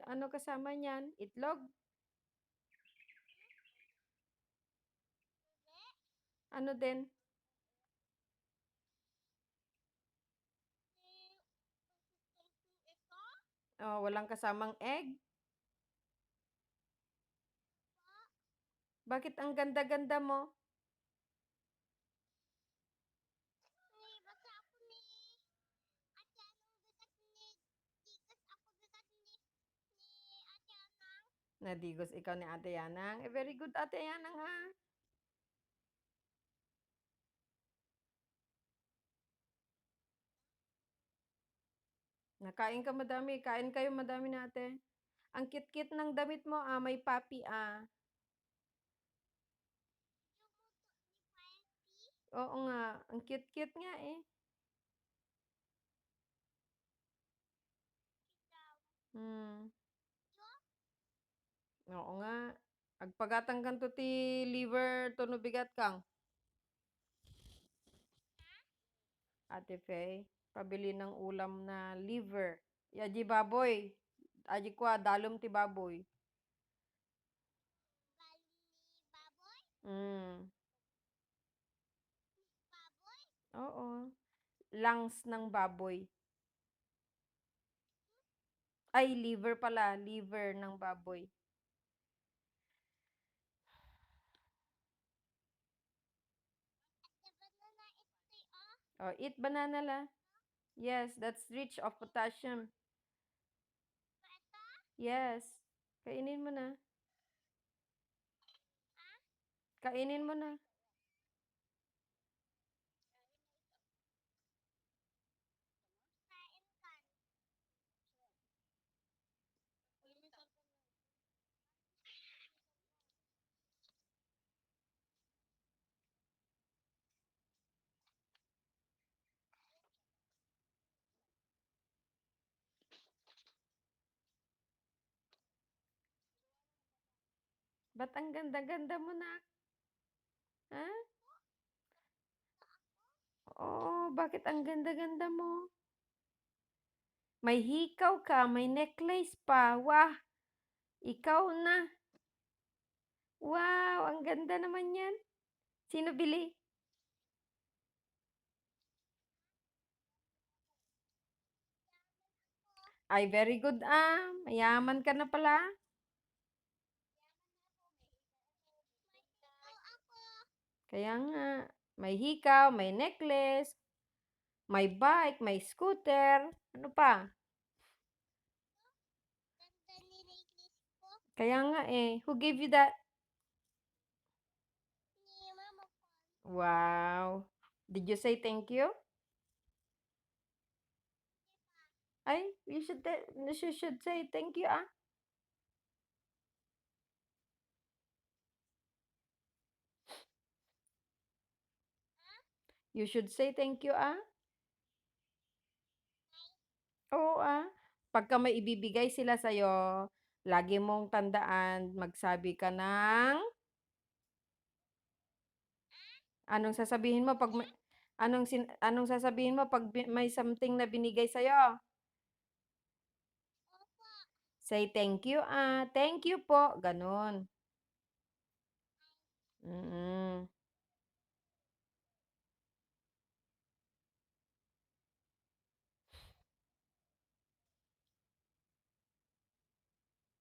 ano kasama niyan? Itlog? Ano din? Oh, walang kasamang egg? Bakit ang ganda-ganda mo? Nadigos ikaw ni Ate Yanang. Eh, very good Ate Yanang ha. Nakain ka madami. Kain kayo madami natin. Ang kit-kit ng damit mo may papi Oo nga. Ang cute-cute nga eh. Hmm. Oo nga. Agpagatang kanto ti liver to no bigat kang. Ate Faye, pabili ng ulam na liver. Yaji baboy. Aji kwa, dalom ti baboy. Mm. Oo. Lungs ng baboy. Ay, liver pala. Liver ng baboy. Oh, eat banana la. Yes, that's rich of potassium. Yes. Kainin mo na. Kainin mo na. Ba't ang ganda-ganda mo na? Ha? Oo, bakit ang ganda-ganda mo? May hikaw ka, may necklace pa. Wah, ikaw na. Wow, ang ganda naman yan. Sino bili? Ay, very good Mayaman ka na pala. Kaya nga, may hikaw, may necklace, may bike, may scooter. Ano pa? Kaya nga who gave you that? Wow. Did you say thank you? Ay, you should say thank you You should say thank you Oo Pagka may ibibigay sila sa'yo, lagi mong tandaan, magsabi ka ng, anong sasabihin mo pag may, anong sasabihin mo pag may something na binigay sa'yo? Say thank you thank you po, ganun. Mm.